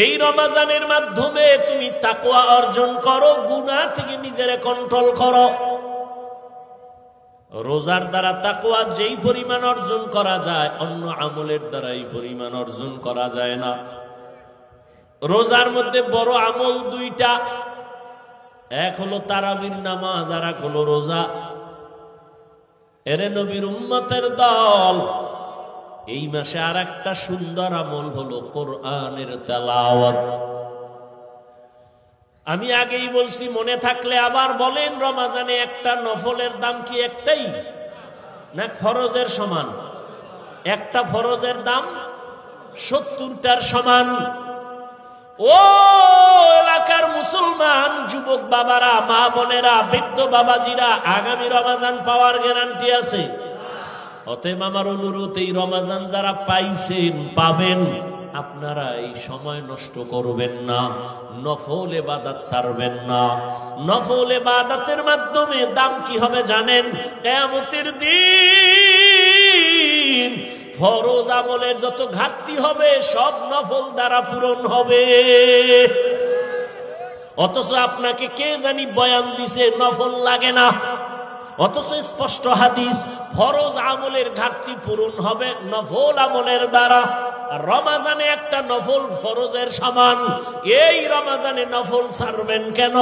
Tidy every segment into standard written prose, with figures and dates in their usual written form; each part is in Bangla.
এই রমজানের মাধ্যমে তুমি তাকওয়া অর্জন করো, গুনাহ থেকে নিজেরে কন্ট্রোল করো। রোজার দ্বারা তাকওয়া যেই পরিমাণ অর্জন করা যায়, অন্য আমলের দ্বারা এই পরিমাণ অর্জন করা যায় না। রোজার মধ্যে বড় আমল দুইটা, এক হলো তারাবির নামাজ, আর এক হলো রোজা। এরে নবীর উম্মতের দল, এই মাসে আর একটা সুন্দর আমল হলো কোরআনের তেলাওয়াত। আমি আগেই বলছি, মনে থাকলে আবার বলেন, রমজানে একটা নফলের দাম কি একটাই না ফরজের সমান? একটা ফরজের দাম 70টার সমান। ও এলাকার মুসলমান যুবক বাবারা, মা বোনেরা, বৃদ্ধ বাবাজিরা, আগামী রমজান পাওয়ার গ্যারান্টি আছে। অতএব আমার অনুরোধ, এই রমজান যারা পাইছেন, পাবেন, আপনারা এই সময় নষ্ট করবেন না, নফল ইবাদত ছাড়বেন না। নফল ইবাদতের মাধ্যমে দাম কি হবে জানেন? কিয়ামতের দিন ফরজ আমলের যত ঘাটতি হবে সব নফল দ্বারা পূরণ হবে। অথচ আপনাকে কে জানি বয়ান দিছে নফল লাগে না, অথচ স্পষ্ট হাদিস, ফরজ আমলের ঘাটতি পূরণ হবে নফল আমলের দ্বারা। আর রমজানে একটা নফল ফরজের সমান। এই রমজানে নফল ছাড়বেন কেন?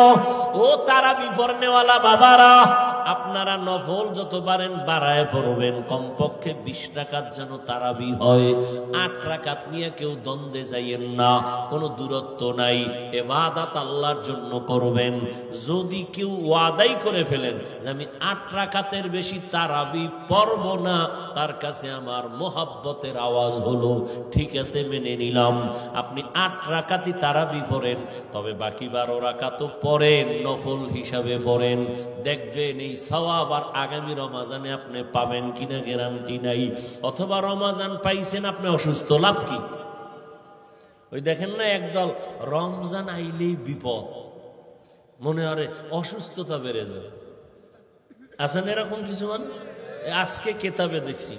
ও তারাবি পড়নেওয়ালা বাবারা, আপনারা নফল যত পারেন বাড়ায় পড়বেন। কমপক্ষে 20 রাকাত যেন তারাবি হয়। 8 রাকাত নিয়ে কেউ দ্বন্দ্বে যাইয়েন না, কোনো দূরত্ব নাই। ইবাদত আল্লাহর জন্য করবেন। যদি কেউ ওয়াদাই করে ফেলেন যে আমি 8 রাকাতের বেশি তারাবি পড়ব না, তার কাছে আমার মোহাব্বতের আওয়াজ হলো, ঠিক আছে মেনে নিলাম। আপনি 8 রাকাতই তারাবি পড়েন, তবে বাকি 12 রাকাতও পড়েন, নফল হিসাবে পড়েন। দেখবেন এই সওয়াব আর আগামী রমজানে আপনি পাবেন কিনা গ্যারান্টি নাই। অথবা রমজান পাইছেন, আপনি অসুস্থ, লাভ কি? ওই দেখেন না একদল, রমজান আইলেই বিপদ, মনে হয় অসুস্থতা বেড়ে যায়। আছেন এরকম কিছু মানুষ? আজকে কেতাবে দেখছি,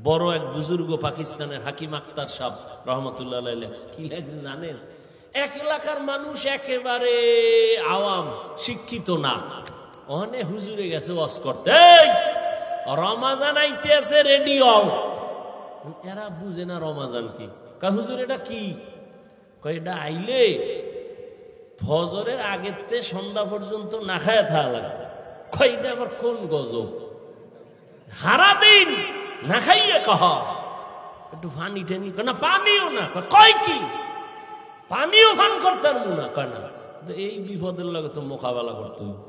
বড় এক বুজুর্গ পাকিস্তানের হাকিম আক্তার সাহেব রহমতুল্লাহ আলাইহি লেখছে। কি লেখছে জানেন? এক এলাকার মানুষ একেবারে আওয়াম, শিক্ষিত না, ওখানে হুজুরে গেছে ওয়াজ করতে, রমজান আইতে আছে, রেডি হও। এরা বুঝে না রমজান কি। কয় হুজুর এটা কি? কয় এটা আইলে ফজরের আগের থেকে সন্ধ্যা পর্যন্ত না খায় থাকা লাগবে। কয় এটা আবার কোন গজব? সারা দিন না খাইয়ে কহ একটু পানি টেনি, না পানিও না। কয় কি পানিও পান করতাম না? কয় না। এই বিপদের লাগে তো মোকাবেলা করতে হইব।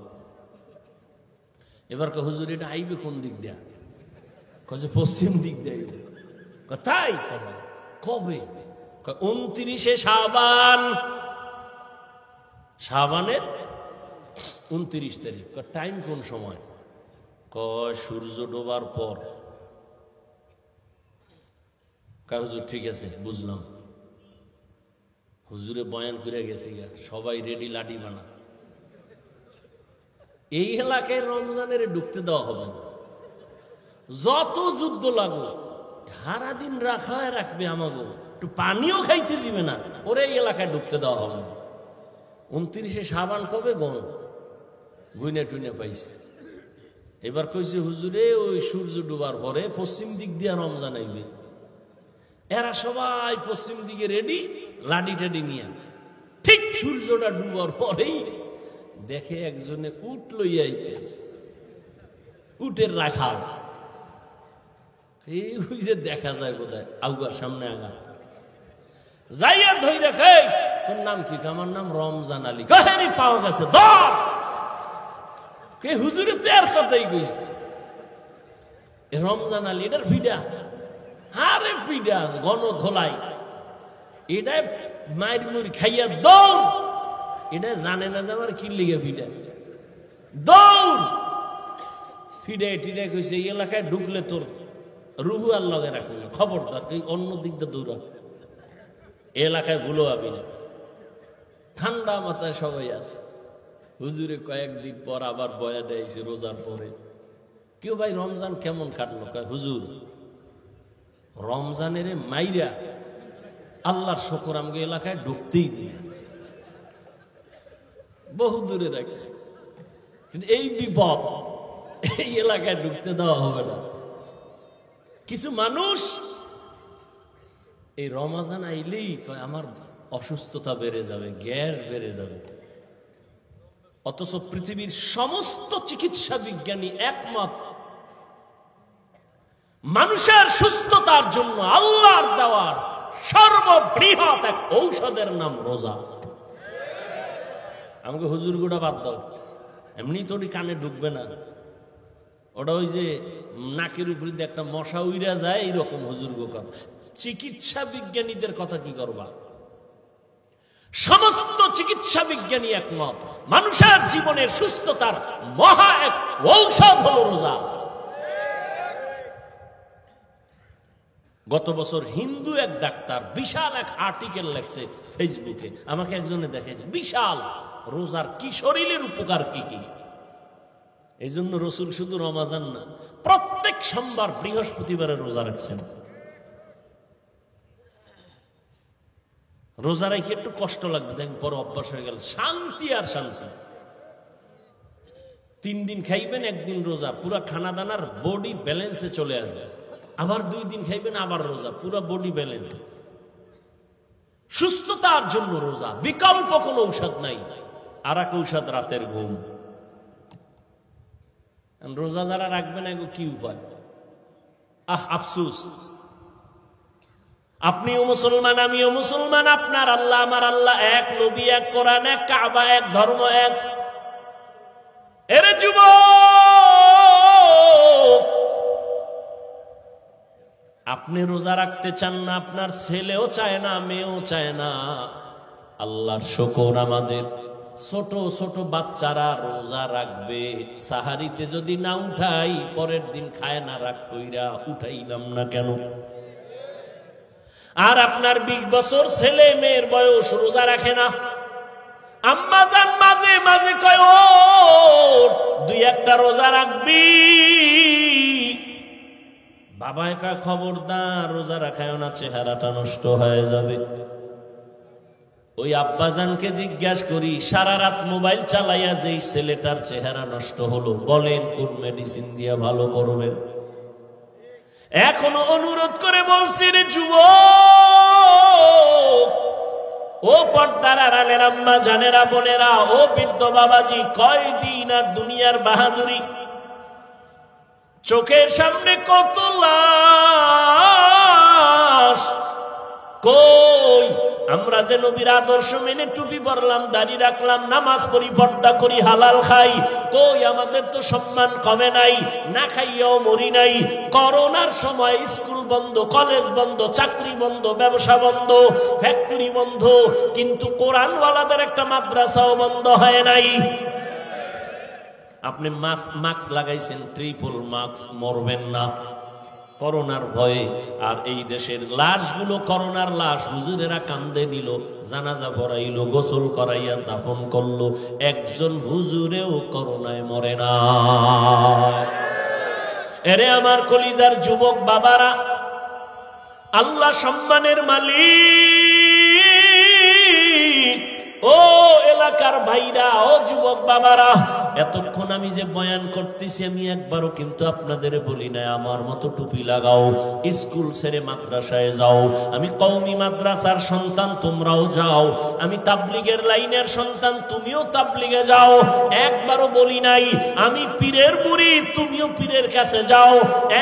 এবার কয় হুজুর এটা আইবে কোন দিক দিয়া? কয় যে পশ্চিম দিক দিয়ে। তাই? কবে? 29শে শাবান, শাবানের 29 তারিখ। টাইম কোন সময়? কয় সূর্য ডোবার পর। কয় হুজুর ঠিক আছে বুঝলাম। হুজুরে বয়ান করে গেছে, সবাই রেডি, লাডি বানা। এই এলাকায় রমজানের ঢুকতে দেওয়া হবে না। যত যুদ্ধ লাগলো, সারা দিন রাখায় রাখবে, আমাকে একটু পানিও খাইতে দিবে না, ওরে এই এলাকায় ঢুকতে দেওয়া হবে না। 29শে শাবান কবে গণ গুইনা টুইনা পাইছে। এবার কইছে হুজুরে ওই সূর্য ডুবার পরে পশ্চিম দিক দিয়ে রমজান আইবে। এরা সবাই পশ্চিম দিকে রেডি, লাডি টাডি নিয়ে। ঠিক সূর্যটা ডুবার পরেই দেখে একজনে উট লইয়া আইতেছে, উটের রাখা। এই যে দেখা যায় বোধহয় আউগা, সামনে আগা যাইয়া ধরে রাখে, তোর নাম কি? আমার নাম রমজান আলী। কাহেরি পাওয়া গেছে, ধর। কে? হুজুরে তো এর কথাই কইছে, রমজান আলী এটার ফিডা। আরে ফিডা গণ ধোলাই, এটা মায়ের মুড়ি খাইয়া দৌড়। এটা জানে না যে আমার কি লিগে ফিডা, দৌড়। ফিডাই টিডাই কইছে এই এলাকায় ঢুকলে তোর রুহু আর লগে রাখবি না, খবরদার এই অন্য দিক দিয়ে দৌড়া, এলাকায় ভুলো হবি না। ঠান্ডা মাথায় সবাই আছে। হুজুরে কয়েকদিন পর আবার বয়া দেয়ছে রোজার পরে। কেউ ভাই রমজান কেমন কাটলো? কয় হুজুর রমজানের মাইরা আল্লাহর শুকর আমাকে এলাকায় ঢুকতেই দিই, বহু দূরে রাখছি, কিন্তু এই বিপদ, এই এলাকায় ঢুকতে দেওয়া হবে না। কিছু মানুষ এই রমাজান আইলেই কয় আমার অসুস্থতা বেড়ে যাবে, গ্যাস বেড়ে যাবে, অথচ পৃথিবীর সমস্ত চিকিৎসা বিজ্ঞানী একমত মানুষের সুস্থতার জন্য আল্লাহর দেওয়ার সর্ববৃহৎ এক ঔষধের নাম রোজা। আমাকে হুজুর গুড়া বাদ দাও, এমনি তো কানে ঢুকবে না, ওটা ওই যে নাকের উপরে দিয়ে একটা মশা উইরা যায় এইরকম হুজুর গো কথা। চিকিৎসা বিজ্ঞানীদের কথা কি করবা? সমস্ত চিকিৎসা বিজ্ঞানী একমত মানুষের জীবনের সুস্থতার মহা এক ঔষধ হলো রোজা। গত বছর হিন্দু এক ডাক্তার বিশাল এক আর্টিকেল লেখছে ফেসবুকে, আমাকে একজনে দেখেছে, বিশাল রোজার কি শরীরের উপকার কি কি। এই জন্য রসুল শুধু রমাজান না, প্রত্যেক সোমবার বৃহস্পতিবারে রোজা রাখছেন। রোজা রেখে একটু কষ্ট লাগবে, দেখেন পরে অভ্যাস হয়ে গেল, শান্তি আর শান্তি। 3 দিন খাইবেন, 1 দিন রোজা, পুরা খানা দানার বডি ব্যালেন্সে চলে আসবে। আবার 2 দিন খাইবেন, আবার রোজা, পুরা বডি ব্যালেন্স। সুস্থতার জন্য রোজা, বিকল্প কোনো ঔষধ নাই। আর এক ঔষধ রাতের ঘুম। রোজা যারা রাখবেন এগো কি উপায়? আফসুস, আপনিও মুসলমান, আমিও মুসলমান, আপনার আল্লাহ আমার আল্লাহ এক, নবী এক, কোরআন এক, কাবা এক, ধর্ম এক। এরে যুবক, আপনি রোজা রাখতে চান না, আপনার ছেলেও চায় না, মেয়েও চায় না। আল্লাহর শুকর, আমাদের ছোট ছোট বাচ্চারা রোজা রাখবে। সাহারিতে যদি না উঠাই, পরের দিন খায় না, রাগ কইরা উঠাইলাম না কেন? আর আপনার 20 বছর ছেলে মেয়ের বয়স রোজা রাখে না। আম্মা জান মাঝে মাঝে কয়, ও 2-1টা রোজা রাখবি। বাবা একা খবরদার রোজা রাখায় না, চেহারাটা নষ্ট হয়ে যাবে। ওই আব্বাজানকে জিজ্ঞাসা করি, সারা রাত মোবাইল চালাইয়া যেই ছেলেটার চেহারা নষ্ট হলো, বলেন কোন মেডিসিন দিয়া ভালো করবেন? এখনো অনুরোধ করে বলছি, রে যুবক, ও পর্দার আড়ালের আম্মা জানেরা, বোনেরা, ও বৃদ্ধ বাবাজি, কয়দিন আর দুনিয়ার বাহাদুরি? চোখের সামনে কত লাশ। কই আমরা যে নবীর আদর্শ মেনে টুপি পরলাম, দাড়ি রাখলাম, নামাজ পড়ি, পর্দা করি, হালাল খাই, কই আমাদের তো সম্মান কমে নাই, না খাইয়াও মরি নাই। করোনার সময় স্কুল বন্ধ, কলেজ বন্ধ, চাকরি বন্ধ, ব্যবসা বন্ধ, ফ্যাক্টরি বন্ধ, কিন্তু কোরআনওয়ালাদের একটা মাদ্রাসাও বন্ধ হয় নাই। আপনি মাস্ক লাগাইছেন, ট্রিপল মাস্ক, মরবেন না করোনার ভয়ে। আর এই দেশের লাশগুলো করোনার লাশ, হুজুরেরা কান্দে নিল, জানাজা পড়াইলো, গোসল করাইয়া দাফন করলো, একজন হুজুরেও করোনায় মরে না। এরে আমার কলিজার যুবক বাবারা, আল্লাহ সম্মানের মালিক, ও এলাকার ভাইরা, ও যুবক বাবারা, এতক্ষণ আমি যে বয়ান করতেছি, আমি একবারও কিন্তু আপনাদের বলি না আমার মতো টুপি লাগাও, স্কুল ছেড়ে মাদ্রাসায় যাও। আমি কওমি মাদ্রাসার সন্তান, তোমরাও যাও। আমি তাবলিগের লাইনের সন্তান, তুমিও তাবলিগে যাও। একবারও বলি নাই আমি পীরের বুড়ি, তুমিও পীরের কাছে যাও।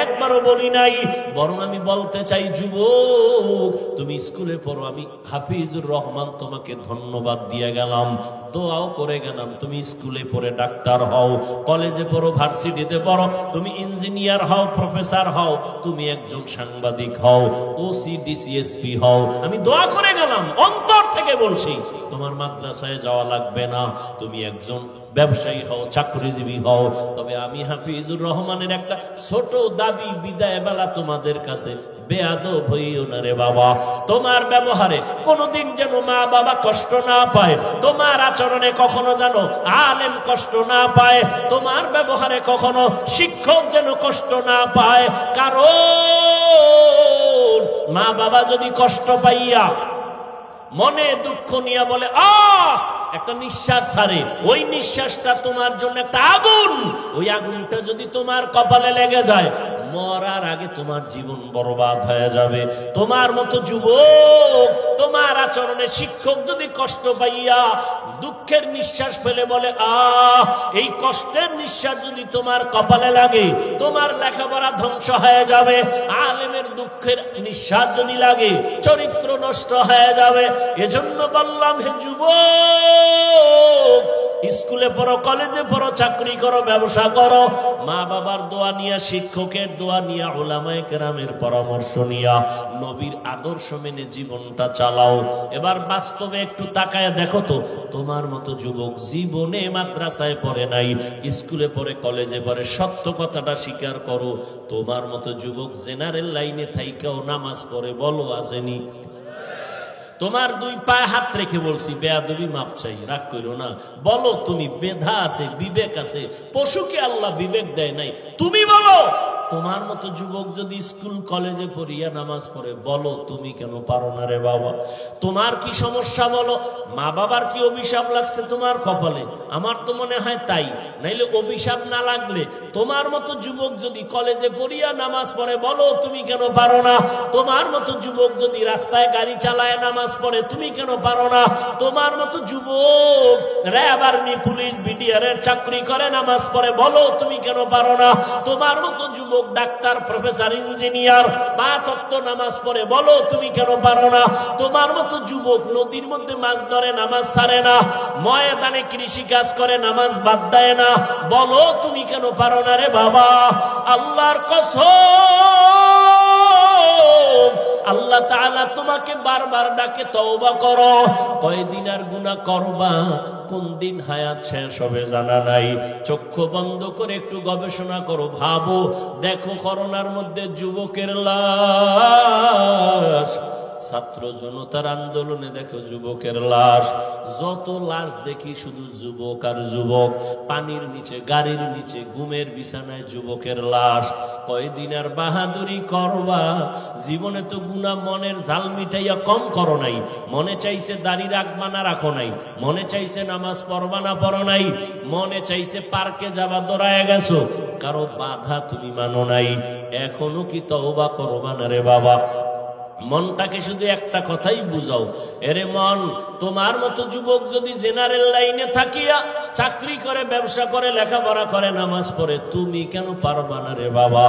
একবারও বলি নাই। বরং আমি বলতে চাই, যুবক তুমি স্কুলে পড়ো, আমি হাফিজুর রহমান তোমাকে ধন্যবাদ দিয়ে গেলাম, দোয়াও করে গেলাম। তুমি স্কুলে পড়ে ডাক্তার হও, কলেজে পড়ো, ভার্সিটিতে পড়ো, তুমি ইঞ্জিনিয়ার হও, প্রফেসর হও, তুমি একজন সাংবাদিক হও, ওসি ডিসিএসপি হও। আমি দোয়া করে গেলাম, অন্তর থেকে বলছি, তোমার মাদ্রাসায় যাওয়া লাগবে না, তুমি একজন ব্যবসায়ী হও, চাকরিজীবী হও। তবে আমি হাফিজুর রহমানের একটা ছোট দাবি, বিদায় বেলা তোমাদের কাছে, বেয়াদব হইও না রে বাবা। তোমার ব্যবহারে কোনোদিন যেন মা বাবা কষ্ট না পায়, তোমার আচরণে কখনো যেন আলেম কষ্ট না পায়, তোমার ব্যবহারে কখনো শিক্ষক যেন কষ্ট না পায়। কারণ মা বাবা যদি কষ্ট পাইয়া মনে দুঃখ নিয়ে বলে একটা নিঃশ্বাস ছাড়ে, ওই নিঃশ্বাসটা তোমার জন্য একটা আগুন। ওই আগুনটা যদি তোমার কপালে লেগে যায়, মরার আগে তোমার জীবন বরবাদ হয়ে যাবে। তোমার মতো যুবক, তোমার আচরণে শিক্ষক যদি কষ্ট পাইয়া দুঃখের নিঃশ্বাস ফেলে বলে এই কষ্টের নিঃশ্বাস যদি তোমার কপালে লাগে, তোমার লেখাপড়া ধ্বংস হয়ে যাবে। আলেমের দুঃখের নিঃশ্বাস যদি লাগে, চরিত্র নষ্ট হয়ে যাবে। এজন্য বললাম, হে যুবক, স্কুলে পড়ো, কলেজে পড়ো, চাকরি করো, ব্যবসা করো, মা বাবার দোয়া নিয়া, শিক্ষকের দোয়া নিয়া, উলামায়ে কেরামের পরামর্শ নিয়া, নবীর আদর্শ মেনে জীবনটা চালাও। এবার বাস্তবে একটু তাকায় দেখো তো, তোমার মতো যুবক জীবনে মাদ্রাসায় পড়ে নাই, স্কুলে পড়ে, কলেজে পড়ে, সত্য কথাটা স্বীকার করো। তোমার মতো যুবক জেনারেল লাইনে থাইকাও নামাজ পড়ে, বলো আসেনি? তোমার দুই পায়ে হাত রেখে বলছি, বেয়াদবি মাপ চাই, রাগ করো না। বলো তুমি, মেধা আছে, বিবেক আছে, পশুকে আল্লাহ বিবেক দেয় নাই, তুমি বলো। তোমার মতো যুবক যদি স্কুল কলেজে পড়িয়া নামাজ পড়ে, বলো তুমি কেন পারো না রে বাবা? তোমার কি সমস্যা বলো? মা বাবার কি অভিশাপ লাগছে তোমার কপালে? আমার তো মনে হয় তাই। নাইলে অভিশাপ না লাগলে তোমার মতো যুবক যদি কলেজে পড়িয়া নামাজ পড়ে, বলো তুমি কেন পারো না? তোমার মতো যুবক যদি রাস্তায় গাড়ি চালায় নামাজ পড়ে, তুমি কেন পারো না? তোমার মতো যুবক র্যাব, আর্মি, পুলিশ, বিডিআর এর চাকরি করে নামাজ পড়ে, বলো তুমি কেন পারো না? তোমার মতো যুবক ডাক্তার, প্রফেসর, ইঞ্জিনিয়ার 5 ওয়াক্ত নামাজ পড়ে, বলো তুমি কেন পারো না? তোমার মতো যুবক নদীর মধ্যে মাছ ধরে, নামাজ ছাড়ে না, ময়দানে কৃষি কাজ করে, নামাজ বাদ দেয় না, বলো তুমি কেন পারো না রে বাবা? আল্লাহর কসম, আল্লাহ তাআলা তোমাকে বারবার ডাকে, তওবা করো। কয়দিন আর গুনাহ করবা, কোন দিন হায়াত শেষ হবে জানা নাই। চক্ষু বন্ধ করে একটু গবেষণা করো, ভাবো, দেখো করোনার মধ্যে যুবকের লাশ, ছাত্র জনতার আন্দোলনে দেখো যুবকের লাশ, যত লাশ দেখি শুধু যুবক আর যুবক, পানির নিচে, গাড়ির নিচে, ঘুমের বিছানায় যুবকের লাশ। কয়দিন আর বাহাদুরি করবা? জীবনে তো গুনাহ মনের জাল মিটাইয়া কম করো নাই। মনে চাইছে দাড়ি রাখবা না রাখো নাই, মনে চাইছে নামাজ পড়বা না পড়ো নাই, মনে চাইছে পার্কে যাবা দৌড়ায় গেছো, কারো বাধা তুমি মানো নাই। এখনো কি তওবা করবা না রে বাবা? মনটাকে শুধু একটা কথাই বুঝাও, এরে মন, তোমার মতো যুবক যদি জেনারেল লাইনে থাকিয়া চাকরি করে, ব্যবসা করে, লেখাপড়া করে, নামাজ পড়ে, তুমি কেন পারবা না রে বাবা?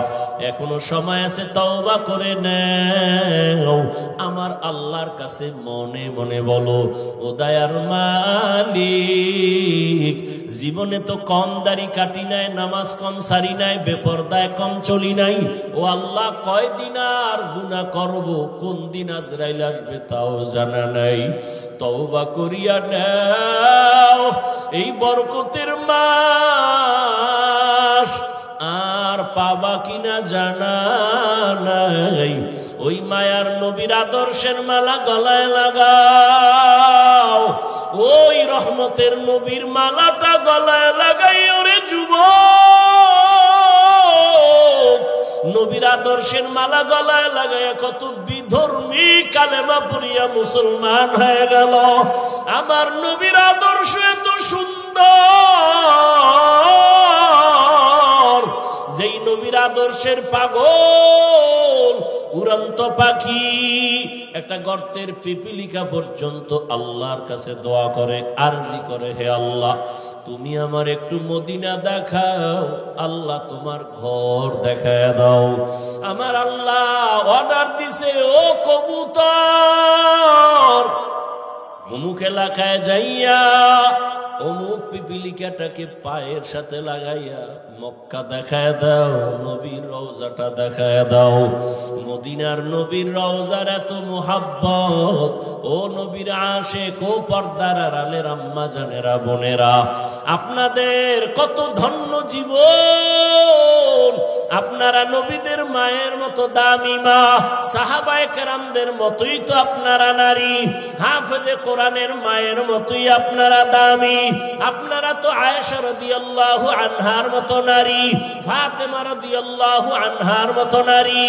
এখনো সময় আছে, তওবা করে নাও। আমার আল্লাহর কাছে মনে মনে বলো, ও দয়ার মালিক, জীবনে তো কম দাড়ি কাটি নাই, নামাজ কম সারি নাই, বেপরদায় কম চলি নাই। ও আল্লাহ, কয়দিন আর গুনাহ করব, কোন দিন আজরাইল আসবে তাও জানা নাই। তওবা করিয়া নাও, এই বরকতের মাস আর পাবা কিনা জানা নাই। ওই মায়ার নবীর আদর্শের মালা গলায় লাগাও, ওই রহমতের নবীর মালাটা গলায় লাগাই। ওরে যুবক, নবীর আদর্শের মালা গলায় লাগাইয়া কত বিধর্মী কালেমা পড়িয়া মুসলমান হয়ে গেল। আমার নবীর আদর্শ এত সুন্দর, যেই নবীর আদর্শের পাগল উড়ন্ত পাখি একটা গর্তের পিপিলিকা পর্যন্ত আল্লাহর কাছে দোয়া করে, আরজি করে, হে আল্লাহ, তুমি আমার একটু মদিনা দেখাও, আল্লাহ তোমার ঘর দেখায় দাও। আমার আল্লাহ অর্ডার দিছে, ও কবুতর, অমুক এলাকায় যাইয়া অমুক পিপিলিকাটাকে পায়ের সাথে লাগাইয়া মক্কা দেখায় দাও, নবীর রওজাটা দেখায় দাও। মদিনার নবীর রওজার এত মুহাব্বত, ও নবীর আশিক, ও পর্দার আড়ালের আম্মা জানেরা, বোনেরা, আপনাদের কত ধন্য জীবন। আপনারা নবীদের মায়ের মতো দামি মা, সাহাবায়ে কেরামদের মতোই তো আপনারা নারী, হাফেজে কোরআনের মায়ের মতোই আপনারা দামি। আপনারা তো আয়েশা রাদিয়াল্লাহু আনহার মতো নারী, ফাতেমা রাদিয়াল্লাহু আনহার মতো নারী,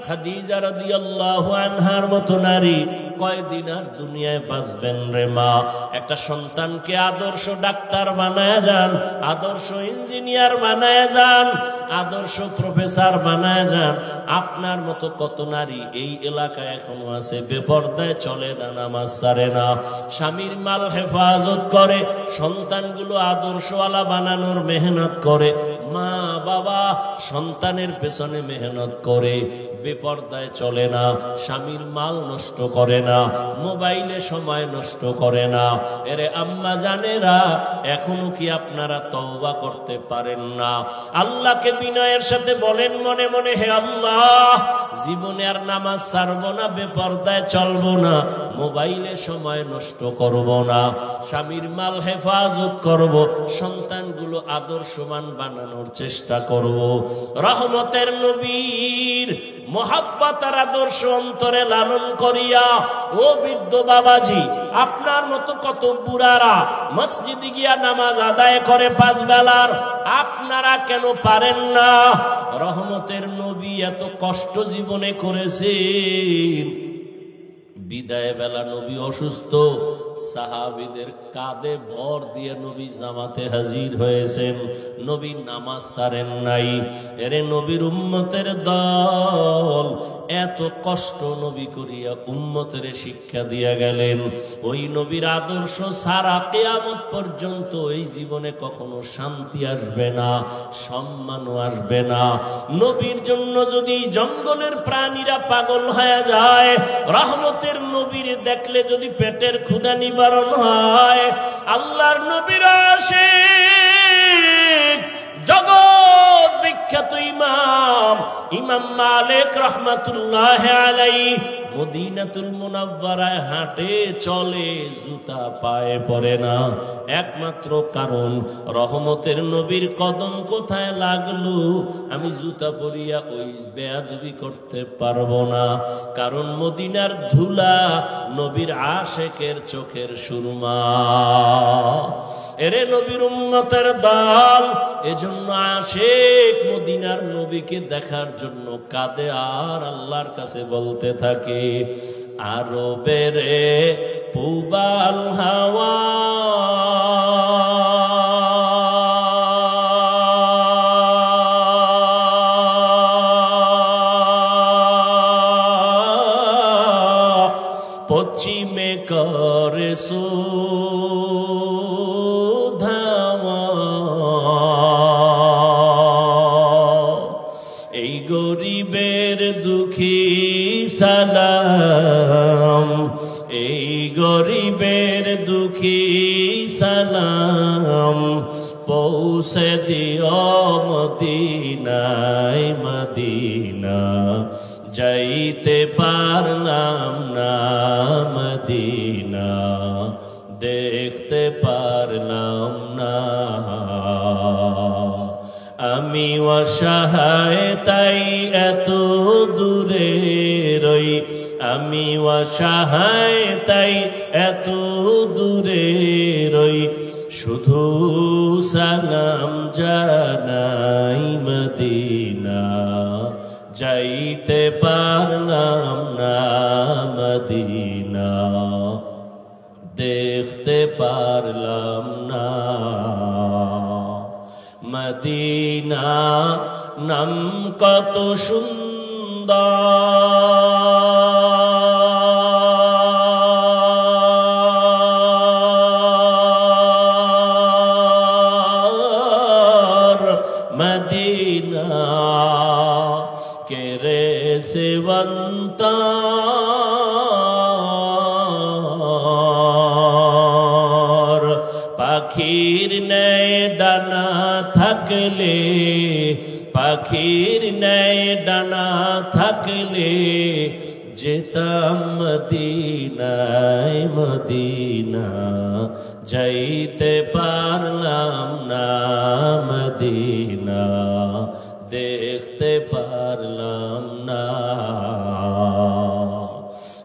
খাদিজা রাদিয়াল্লাহু আনহার মতো নারী কয়দিন আর দুনিয়ায় বাঁচবেন রে মা? একটা সন্তানকে আদর্শ ডাক্তার বানায় যান, আদর্শ ইঞ্জিনিয়ার বানায় যান, আদর্শ প্রফেসর বানায় যান। আপনার মতো কত নারী এই এলাকায় এখনো আছে, বেপরদায় চলে না, নামাজ ছাড়ে না, স্বামীর মাল হেফাজত করে, সন্তানগুলো আদর্শওয়ালা বানানোর মেহনত করে, মা বাবা সন্তানের পেছনে মেহনত করে, বেপরদায় চলে না, স্বামীর মাল নষ্ট করে না, মোবাইলে সময় নষ্ট করে না। এরে আম্মা জানেরা, এখনো কি আপনারা তওবা করতে পারেন না? আল্লাহকে বিনয়ের সাথে বলেন মনে মনে, হে আল্লাহ, জীবনে আর নামাজ ছাড়বো না, বেপরদায় চলবো না, মোবাইলে সময় নষ্ট করব না, স্বামীর মাল হেফাজত করব, সন্তানগুলো আদর্শবান বানানোর চেষ্টা করব। রহমতের নবীর মোহাব্বত আর আদর্শ অন্তরে লালন করিয়া, ও বৃদ্ধ বাবাজি, আপনার মতো কত বুড়ারা মসজিদে গিয়া নামাজ আদায় করে 5 বেলার, আপনারা কেন পারেন না? রহমতের নবী এত কষ্ট জীবনে করেছেন, বিদায় বেলা নবী অসুস্থ, সাহাবীদের কাঁধে ভর দিয়ে নবী জামাতে হাজির হয়েছেন, নবী নামাজ ছাড়েন নাই। এরে নবীর উম্মতের দল এত কষ্ট নবী করিয়া উম্মতের শিক্ষা দিয়া গেলেন। ওই নবীর আদর্শ সারা কিয়ামত পর্যন্ত এই জীবনে কখনো শান্তি আসবে না, সম্মানও আসবে না। নবীর জন্য যদি জঙ্গলের প্রাণীরা পাগল হয়ে যায়, রহমতের নবীর দেখলে যদি পেটের ক্ষুধা নিবারণ হয়, আল্লাহর নবীর আশিক জগৎ বিখ্যাত ইমাম মালিক রাহমাতুল্লাহ আলাইহি মদিনাতুল মুনাওয়ারায় হাঁটে চলে, জুতা পায়ে পড়ে না, একমাত্র কারণ রহমতের নবীর কদম কোথায় লাগলো, আমি জুতা পরিয়া ওই বেয়াদবি করতে পারবো না। কারণ মদিনার ধুলা নবীর আশেকের চোখের সুরমা। এরে নবীর উম্মতের দল, এজন্য আশেক মদিনার নবীকে দেখার জন্য কাঁদে আর আল্লাহর কাছে বলতে থাকে, আরবের পূবাল হাওয়া পশ্চিমে করে সুধাওয়া, এই গরিবের দুঃখী সালাম, এই গরিবের দুঃখী সালাম, পৌঁছে দিও মদিনায়, মদিনা যাইতে পারলাম না, মদিনা দেখতে পারলাম না। আমি অসহায় তাই এত দূরে রই, আমি অসহায় তাই এত দূরে রই, শুধু সালাম জানাই মদিনা যাইতে পারলাম না, মদিনা দেখতে পারলাম না। মদিনা নাম কত সুন্দর, মদিনা কেরে সেবন্তা পাখির ন্যায় ডানা থাকলে, পাখির ন্যায় ডানা থাকলে যেতাম মদিনায়, মদিনা যাইতে পারলাম না, মদিনা দেখতে পারলাম না।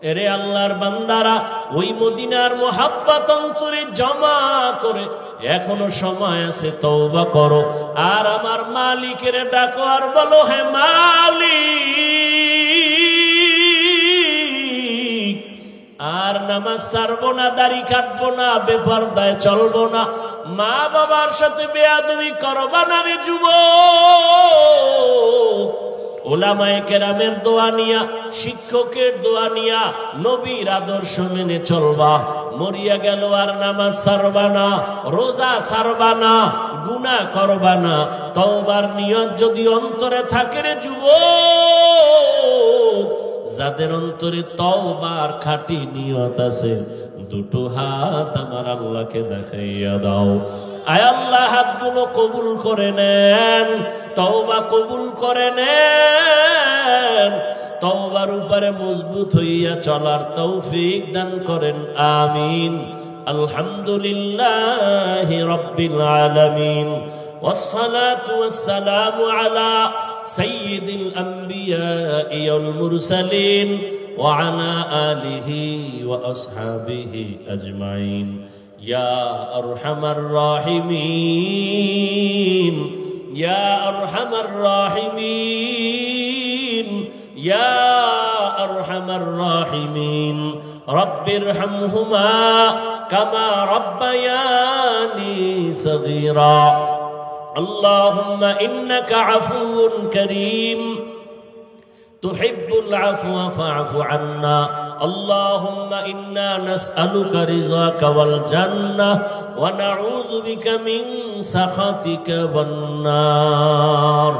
এরে আল্লাহর বান্দারা, ওই মদিনার মোহাব্বত অন্তরে জমা করে এখনো সময় আছে, তওবা করো আর আমার মালিকের ডাকো আর বলো, হে মালিক আর নামাজ ছাড়বো না, দাড়ি কাটবো না, বেপরদায় চলবো না, মা বাবার সাথে বেয়াদবি করবা না রে যুবক। ওলামায়ে কেরামের দোয়া নিয়া, শিক্ষকের দোয়া নিয়া, নবীর আদর্শ মেনে চলবা। মরিয়া গেল আর নামাজ ছাড়বা না, রোজা ছাড়বা না, গুনাহ করবা না। তওবার নিয়ত যদি অন্তরে থাকে রে যুবক, যাদের অন্তরে তওবার খাঁটি নিয়ত আছে, দুটো হাত আমার আল্লাহকে দেখাইয়া দাও। আয় আল্লাহ, হাতগুলো কবুল করে নেন, তওবা কবুল করে নেন, তওবার উপরে মজবুত হইয়া চলার তৌফিক দান করেন, আমিন। আলহামদুলিল্লাহি রাব্বিল আলামিন, والصلاة والسلام على سيد الأنبياء والمرسلين وعلى آله وأصحابه أجمعين يا أرحم الراحمين يا أرحم الراحمين يا أرحم الراحمين رب ارحمهما كما ربياني صغيرا اللهم إنك عفو كريم تحب العفو فاعف عنا اللهم إنا نسألك رضاك والجنة ونعوذ بك من سخطك والنار